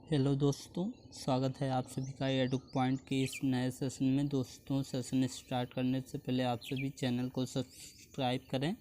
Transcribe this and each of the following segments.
Hello दोस्तों, स्वागत है आप सभी का एडुक पॉइंट के इस नए सेशन में। दोस्तों, सेशन स्टार्ट करने से पहले आप सभी चैनल को सब्सक्राइब करें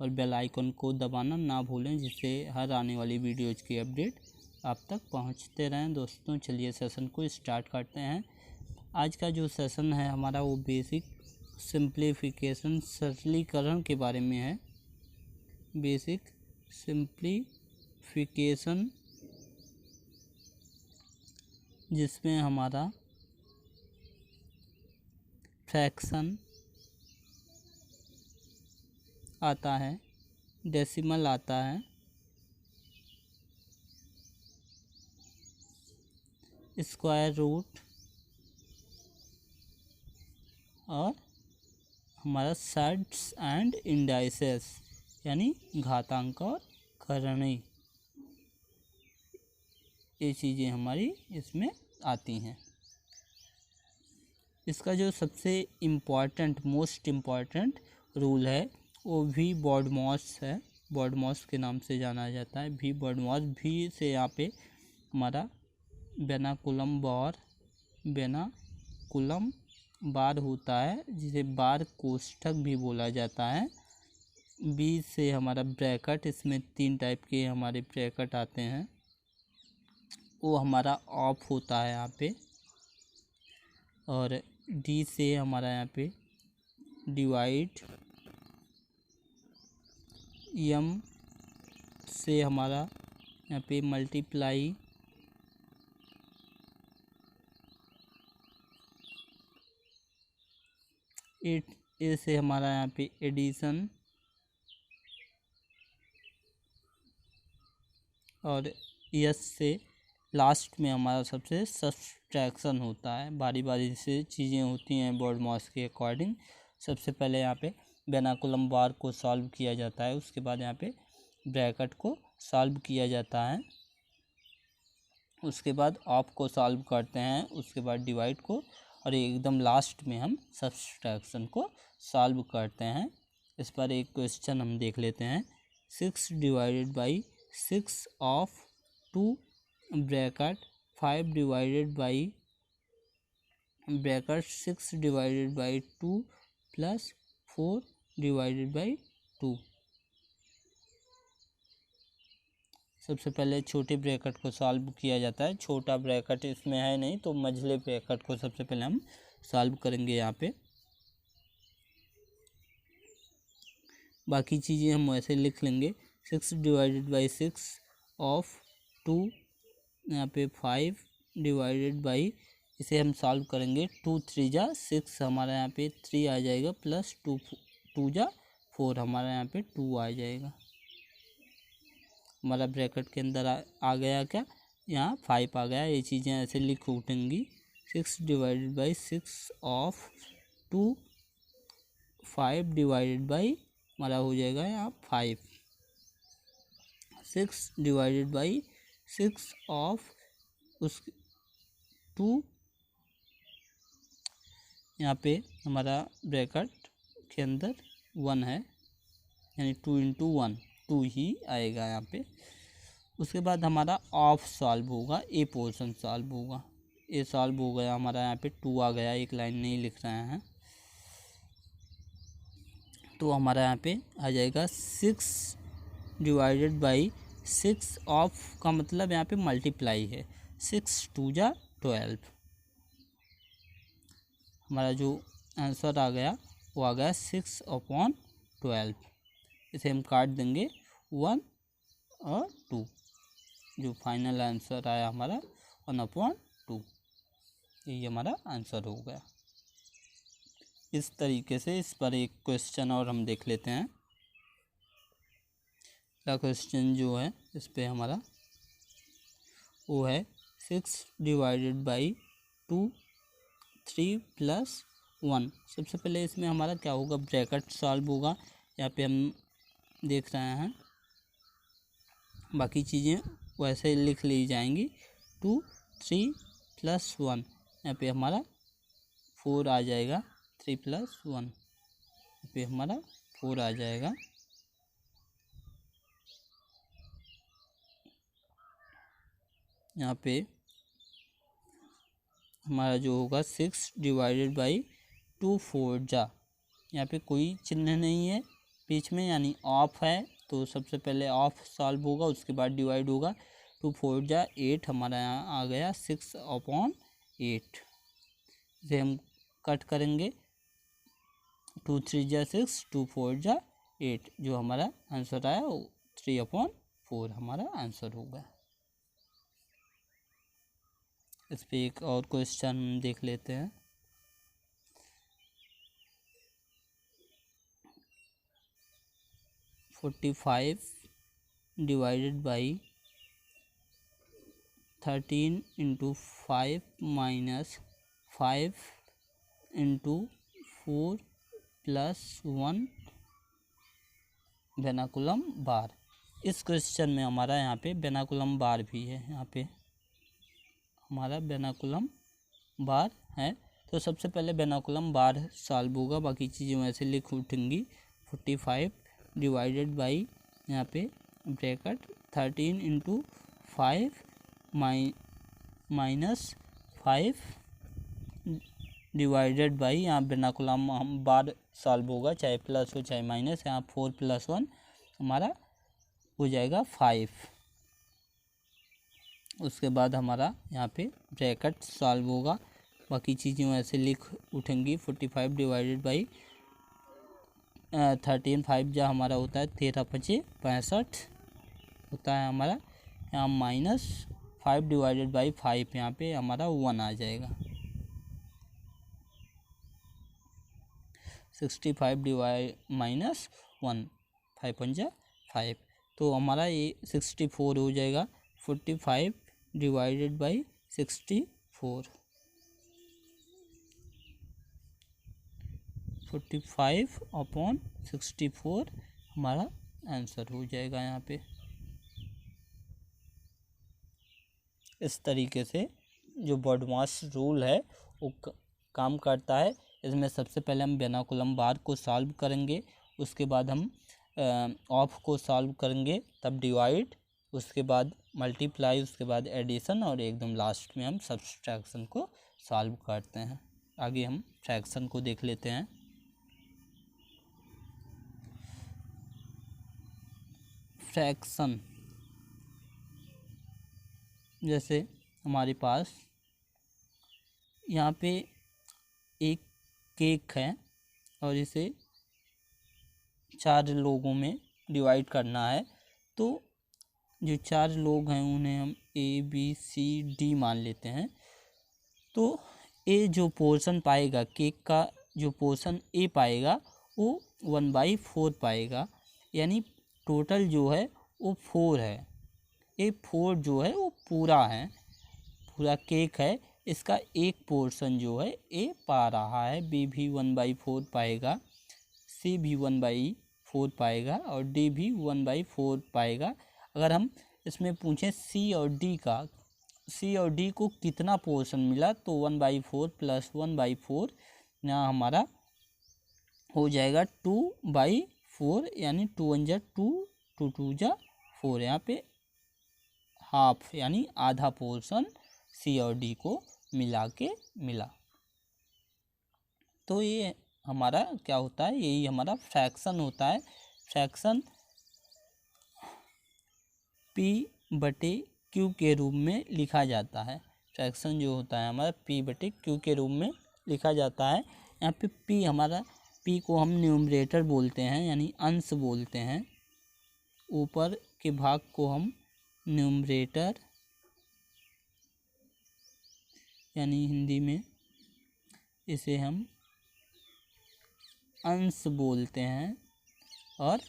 और बेल आइकन को दबाना ना भूलें, जिससे हर आने वाली वीडियोज़ की अपडेट आप तक पहुंचते रहें। दोस्तों, चलिए सेशन को स्टार्ट करते हैं। आज का जो सेशन है हमारा वो बेसिक सिंप्लीफिकेशन सरलीकरण के बारे में है। बेसिक सिंप्लीफिकेशन, जिसमें हमारा फ्रैक्शन आता है, डेसिमल आता है, स्क्वायर रूट और हमारा सैड्स एंड इंडाइसेस यानी घातांक और करणी, ये चीज़ें हमारी इसमें आती हैं। इसका जो सबसे मोस्ट इम्पॉर्टेंट रूल है वो वी बॉडमॉस है। बॉडमॉस के नाम से जाना जाता है। वी बॉडमॉस, भी से यहाँ पे हमारा बेनाकुलम बार होता है, जिसे बार कोष्ठक भी बोला जाता है। बी से हमारा ब्रैकेट, इसमें 3 टाइप के हमारे ब्रैकेट आते हैं, वो हमारा ऑफ होता है यहाँ पे। और डी से हमारा यहाँ पे डिवाइड, एम से हमारा यहाँ पे मल्टीप्लाई, ए से हमारा यहाँ पे एडिशन और यस से लास्ट में हमारा सबसे सब्सट्रैक्शन होता है। बारी बारी से चीज़ें होती हैं बॉडमॉस के अकॉर्डिंग। सबसे पहले यहाँ पे बेनाकुलम बार को सॉल्व किया जाता है, उसके बाद यहाँ पे ब्रैकेट को सॉल्व किया जाता है, उसके बाद ऑफ को सॉल्व करते हैं, उसके बाद डिवाइड को, और एकदम लास्ट में हम सब्सट्रैक्शन को सॉल्व करते हैं। इस पर एक क्वेश्चन हम देख लेते हैं। 6 divided by 6 of 2 bracket 5 divided by bracket 6 divided by 2 plus 4 divided by 2। सबसे पहले छोटे ब्रैकेट को सॉल्व किया जाता है। छोटा ब्रैकेट इसमें है नहीं, तो मझले ब्रैकेट को सबसे पहले हम सॉल्व करेंगे यहाँ पे। बाकी चीज़ें हम वैसे लिख लेंगे। 6 डिवाइडेड बाई 6 ऑफ 2, यहाँ पे 5 डिवाइडेड बाई, इसे हम सॉल्व करेंगे। 2 3 जा 6, हमारा यहाँ पे 3 आ जाएगा, प्लस 2 जा 4, हमारा यहाँ पे 2 आ जाएगा। हमारा ब्रैकेट के अंदर आ गया क्या, यहाँ 5 आ गया। ये चीज़ें ऐसे लिख उठेंगी। 6 divided by 6 of 2, 5 divided by हमारा हो जाएगा यहाँ 5। 6 डिवाइडेड बाई 6 ऑफ उस 2, यहाँ पे हमारा ब्रैकेट के अंदर 1 है, यानी 2 इंटू 1 2 ही आएगा यहाँ पे। उसके बाद हमारा ऑफ सॉल्व होगा, ए पोर्शन सॉल्व होगा। ए सॉल्व हो गया, हमारा यहाँ पे 2 आ गया, एक लाइन नहीं लिख रहे हैं, तो हमारा यहाँ पे आ जाएगा 6 डिवाइडेड बाई 6 ऑफ का मतलब यहाँ पे मल्टीप्लाई है। 6 2 जा 12, हमारा जो आंसर आ गया वो आ गया 6/12। इसे हम काट देंगे 1 और 2, जो फाइनल आंसर आया हमारा 1/2। यही हमारा आंसर हो गया। इस तरीके से इस पर एक क्वेश्चन और हम देख लेते हैं। अगला क्वेश्चन जो है इस पे हमारा वो है 6 डिवाइडेड बाई 2 3 प्लस 1। सबसे पहले इसमें हमारा क्या होगा, ब्रैकेट सॉल्व होगा। यहाँ पे हम देख रहे हैं, बाकी चीज़ें वैसे लिख ली जाएंगी। 2 3 प्लस 1, यहाँ पे हमारा 4 आ जाएगा। 3 प्लस 1, यहाँ पे हमारा 4 आ जाएगा। यहाँ पे हमारा जो होगा 6 डिवाइडेड बाई 2 4 जा, यहाँ पे कोई चिन्ह नहीं है बीच में यानी ऑफ है, तो सबसे पहले ऑफ सॉल्व होगा, उसके बाद डिवाइड होगा। 2 4 जा 8 हमारा यहाँ आ गया 6/8। इसे हम कट करेंगे, 2 3 जा 6, 2 4 जा 8, जो हमारा आंसर आया वो 3/4 हमारा आंसर होगा। इस पे एक और क्वेश्चन देख लेते हैं। 45 divided by 13 into 5 minus 5 into 4 plus 1 वेनाकुलम बार। इस क्वेश्चन में हमारा यहाँ पे वेनाकुलम बार भी है, यहाँ पे हमारा वेनाकुलम बार है। तो सबसे पहले वेनाकुलम बार सॉल्व होगा, बाकी चीज़ें वैसे लिख उठेंगी। 45 डिवाइडेड बाई यहाँ पे bracket 13 into 5 minus 5 divided by यहाँ वेनाकुलम बार सॉल्व होगा, चाहे प्लस हो चाहे माइनस। यहाँ 4 + 1 हमारा हो जाएगा 5। उसके बाद हमारा यहाँ पे ब्रैकेट सॉल्व होगा, बाकी चीज़ें वैसे लिख उठेंगी। 45 डिवाइडेड बाई 13 5 जा हमारा होता है 13 × 5 = 65 होता है हमारा। यहाँ माइनस 5 डिवाइडेड बाई 5 यहाँ पे हमारा 1 आ जाएगा। 65 डिवाइड माइनस 1, 5 × 5, तो हमारा ये 64 हो जाएगा। 45 डिवाइडेड बाई 64, 45/64 हमारा आंसर हो जाएगा यहाँ पे। इस तरीके से जो बॉडमास रूल है वो काम करता है। इसमें सबसे पहले हम वेनाकुलम बार को सॉल्व करेंगे, उसके बाद हम ऑफ को सॉल्व करेंगे, तब डिवाइड, उसके बाद मल्टीप्लाई, उसके बाद एडिशन, और एकदम लास्ट में हम सब्सट्रैक्शन को सॉल्व करते हैं। आगे हम फ्रैक्शन को देख लेते हैं। फ्रैक्शन, जैसे हमारे पास यहाँ पे एक केक है और इसे 4 लोगों में डिवाइड करना है। तो जो 4 लोग हैं उन्हें हम ABCD मान लेते हैं। तो ए जो पोर्शन पाएगा, केक का जो पोर्शन ए पाएगा वो 1/4 पाएगा, यानी टोटल जो है वो 4 है। ये 4 जो है वो पूरा है, पूरा केक है। इसका एक पोर्शन जो है ए पा रहा है, बी भी 1/4 पाएगा, सी भी 1/4 पाएगा और डी भी 1/4 पाएगा। अगर हम इसमें पूछें सी और डी का, सी और डी को कितना पोर्शन मिला, तो 1/4 + 1/4 यहाँ हमारा हो जाएगा 2/4, यानी 2 × 2, 2 2 = 4। यहाँ पे हाफ यानी आधा पोर्शन सी और डी को मिला। तो ये हमारा क्या होता है, यही हमारा फ्रैक्शन होता है। फ्रैक्शन P/Q के रूप में लिखा जाता है। फ्रैक्शन जो होता है हमारा P/Q के रूप में लिखा जाता है। यहाँ पे P हमारा, P को हम न्यूमरेटर बोलते हैं यानी अंश बोलते हैं। ऊपर के भाग को हम न्यूमरेटर यानी हिंदी में इसे हम अंश बोलते हैं, और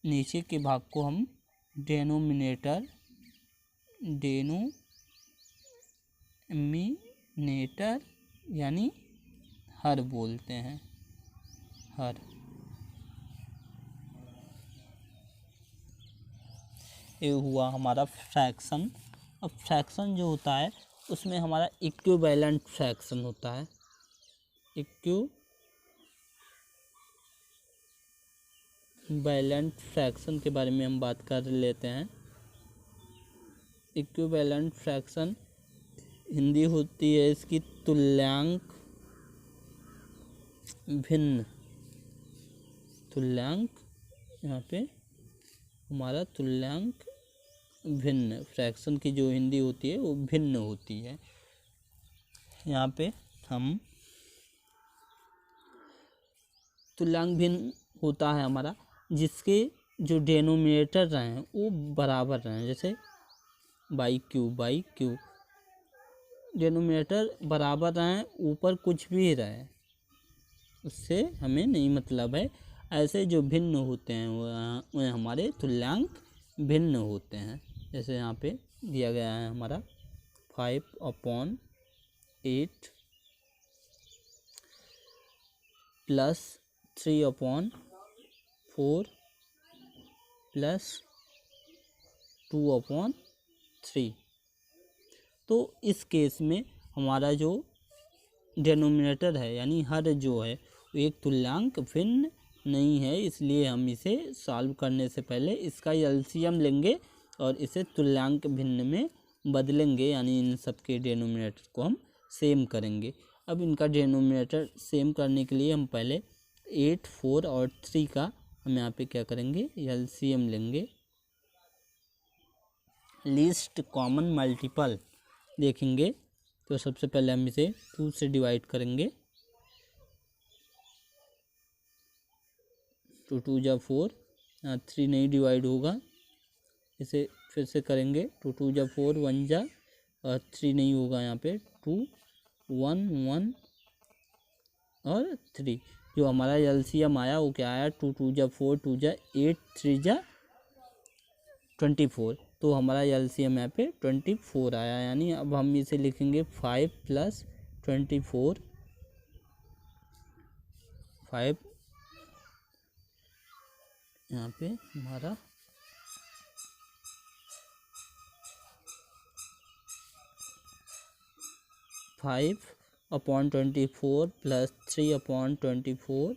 नीचे के भाग को हम डेनोमिनेटर यानी हर बोलते हैं, हर। ये हुआ हमारा फ्रैक्शन। अब फ्रैक्शन जो होता है उसमें हमारा इक्विवेलेंट फ्रैक्शन होता है। इक्विवेलेंट फ्रैक्शन के बारे में हम बात कर लेते हैं। इक्विवेलेंट फ्रैक्शन हिंदी होती है इसकी तुल्यांक भिन्न। तुल्यांक यहाँ पे हमारा तुल्यांक भिन्न, फ्रैक्शन की जो हिंदी होती है वो भिन्न होती है। यहाँ पे हम तुल्यांक भिन्न होता है हमारा जिसके जो डेनोमिनेटर रहें वो बराबर रहें, जैसे बाई क्यू डेनोमिनेटर बराबर रहें, ऊपर कुछ भी रहे उससे हमें नहीं मतलब है। ऐसे जो भिन्न होते हैं वो हमारे तुल्यांक भिन्न होते हैं। जैसे यहाँ पे दिया गया है हमारा 5/8 प्लस 3/4 प्लस 2/3। तो इस केस में हमारा जो डेनोमिनेटर है यानी हर जो है एक तुल्यांक भिन्न नहीं है, इसलिए हम इसे सॉल्व करने से पहले इसका एलसीएम लेंगे और इसे तुल्यांक भिन्न में बदलेंगे, यानी इन सब के डेनोमिनेटर को हम सेम करेंगे। अब इनका डेनोमिनेटर सेम करने के लिए हम पहले 8, 4 और 3 का हम यहाँ पे क्या करेंगे, एलसीएम लेंगे। लीस्ट कॉमन मल्टीपल देखेंगे तो सबसे पहले हम इसे 2 से डिवाइड करेंगे। 2 2 जा 4, 3 नहीं डिवाइड होगा, इसे फिर से करेंगे। 2 2 जा 4, 1 जा और 3 नहीं होगा, यहाँ पे 2 1 1 और 3। जो हमारा एलसीएम आया वो क्या आया, 2 2 जा 4, 2 जा 8, 3 जा 24। तो हमारा एलसीएम यहाँ पे 24 आया, यानी अब हम इसे लिखेंगे 5 + 24। 5 यहाँ पे हमारा 5/24 + 3/24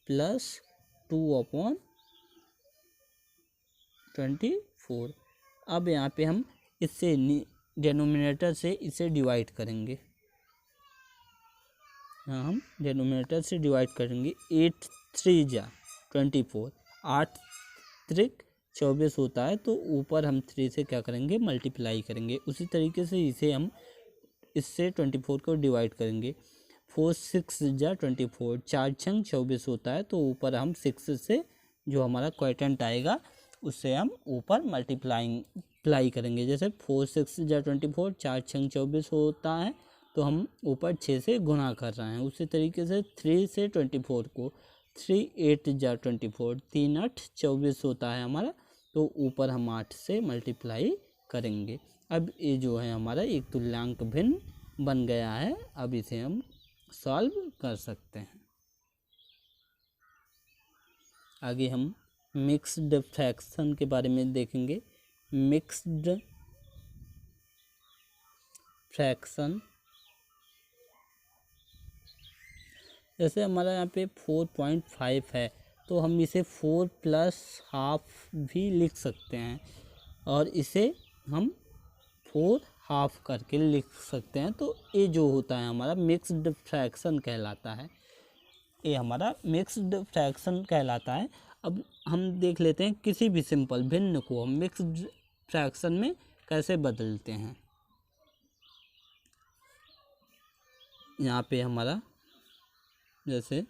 + 2/24। अब यहाँ पे हम इससे डेनोमिनेटर से इसे डिवाइड करेंगे। हाँ, हम डेनोमिनेटर से डिवाइड करेंगे। 8 3 जा 24, 8 त्रिक 24 होता है, तो ऊपर हम 3 से क्या करेंगे, मल्टीप्लाई करेंगे। उसी तरीके से इसे हम इससे 24 को डिवाइड करेंगे। 4 6 जा 24, 4 छंग 24 होता है, तो ऊपर हम 6 से जो हमारा क्वोटिएंट आएगा उससे हम ऊपर मल्टीप्लाई करेंगे। जैसे 4 6 जा 24, 4 छंग 24 होता है, तो हम ऊपर 6 से गुना कर रहे हैं। उसी तरीके से 3 से 24 को 3 8 जा 24, 3 8 24 होता है हमारा, तो ऊपर हम 8 से मल्टीप्लाई करेंगे। अब ये जो है हमारा एक तुल्यांक भिन्न बन गया है। अब इसे हम सॉल्व कर सकते हैं। आगे हम मिक्स्ड फ्रैक्शन के बारे में देखेंगे। मिक्स्ड फ्रैक्शन जैसे हमारा यहाँ पे 4.5 है, तो हम इसे 4 + हाफ भी लिख सकते हैं और इसे हम 4 हाफ करके लिख सकते हैं। तो ये जो होता है हमारा मिक्स्ड फ्रैक्शन कहलाता है। ये हमारा मिक्स्ड फ्रैक्शन कहलाता है। अब हम देख लेते हैं किसी भी सिंपल भिन्न को हम मिक्स्ड फ्रैक्शन में कैसे बदलते हैं। यहाँ पे हमारा जैसे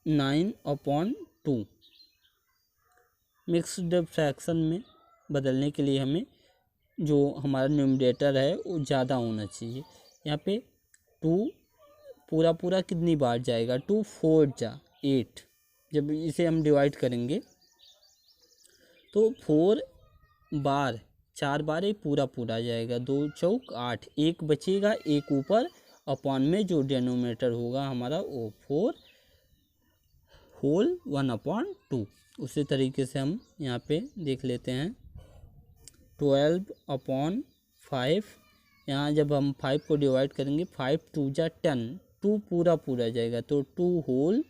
9/2 मिक्स्ड फ्रैक्शन में बदलने के लिए हमें जो हमारा न्यूमरेटर है वो ज़्यादा होना चाहिए। यहाँ पे 2 पूरा पूरा कितनी बार जाएगा, 2 4 जा 8। जब इसे हम डिवाइड करेंगे तो 4 बार 4 बार ही पूरा पूरा जाएगा, 2 चौक 8, एक बचेगा, एक ऊपर अपॉन में जो डिनोमिनेटर होगा हमारा वो 4 होल 1/2। उसी तरीके से हम यहाँ पे देख लेते हैं 12/5। यहाँ जब हम 5 को डिवाइड करेंगे, 5 2 जा 10, 2 पूरा पूरा जाएगा, तो 2 होल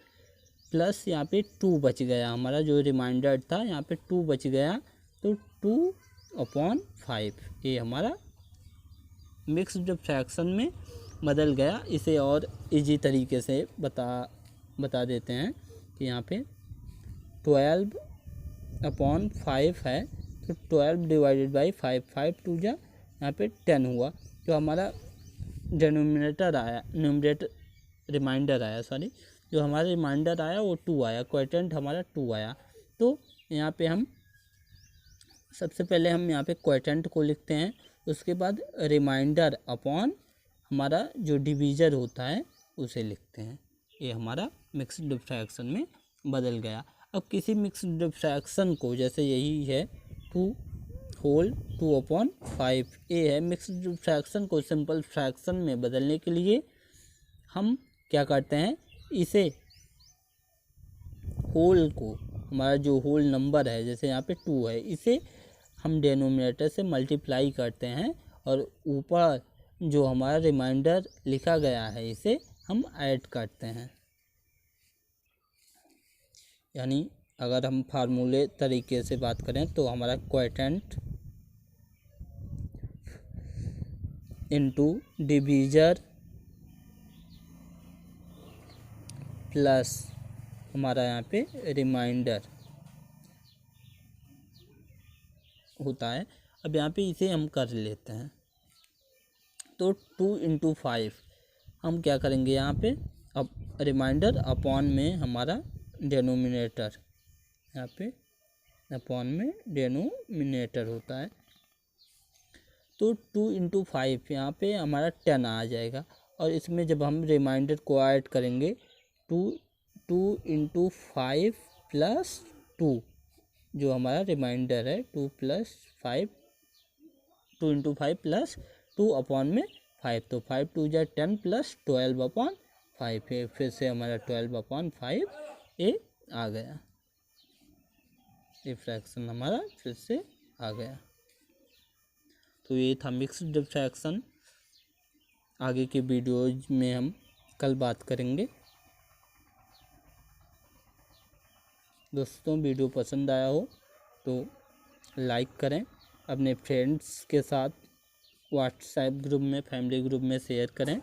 प्लस यहाँ पे 2 बच गया हमारा, जो रिमाइंडर था यहाँ पे 2 बच गया, तो 2 अपॉन 5, ये हमारा मिक्स्ड फ्रैक्शन में बदल गया। इसे और इजी तरीके से बता देते हैं कि यहाँ पे 12 अपॉन 5 है, तो 12 डिवाइडेड बाई 5, 5 टू जा यहाँ पे 10 हुआ। जो हमारा डिनोमिनेटर आया, रिमाइंडर आया, जो हमारा रिमाइंडर आया वो 2 आया, क्वोटिएंट हमारा 2 आया। तो यहाँ पे हम सबसे पहले हम यहाँ पे क्वोटिएंट को लिखते हैं, उसके बाद रिमाइंडर अपॉन हमारा जो डिवीज़र होता है उसे लिखते हैं। ये हमारा मिक्स्ड फ्रैक्शन में बदल गया। अब किसी मिक्स्ड फ्रैक्शन को, जैसे यही है 2/2/5, ये है मिक्स्ड फ्रैक्शन को सिंपल फ्रैक्शन में बदलने के लिए हम क्या करते हैं, इसे होल को, हमारा जो होल नंबर है जैसे यहाँ पे 2 है, इसे हम डिनोमिनेटर से मल्टीप्लाई करते हैं और ऊपर जो हमारा रिमाइंडर लिखा गया है इसे हम ऐड करते हैं। यानी अगर हम फार्मूले तरीके से बात करें तो हमारा क्वोटिएंट इनटू डिवीज़र प्लस हमारा यहाँ पे रिमाइंडर होता है। अब यहाँ पे इसे हम कर लेते हैं, तो 2 × 5 हम क्या करेंगे यहाँ पे, अब रिमाइंडर अपॉन में हमारा डिनोमिनेटर, यहाँ पे अपॉन में डिनोमिनेटर होता है। तो 2 × 5 यहाँ पे हमारा 10 आ जाएगा, और इसमें जब हम रिमाइंडर को ऐड करेंगे 2 × 5 प्लस 2, जो हमारा रिमाइंडर है 2 × 5 प्लस 2 अपॉन में 5, तो 5 2 जा 10 प्लस 12/5 है, फिर से हमारा 12/5 ये आ गया। ये फ्रैक्शन हमारा फिर से आ गया। तो ये था मिक्स्ड फ्रैक्शन। आगे के वीडियोज में हम कल बात करेंगे। दोस्तों वीडियो पसंद आया हो तो लाइक करें, अपने फ्रेंड्स के साथ व्हाट्सएप ग्रुप में, फैमिली ग्रुप में शेयर करें,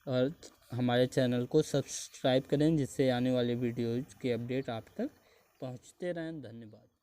और हमारे चैनल को सब्सक्राइब करें, जिससे आने वाले वीडियोज़ के अपडेट आप तक पहुंचते रहें। धन्यवाद।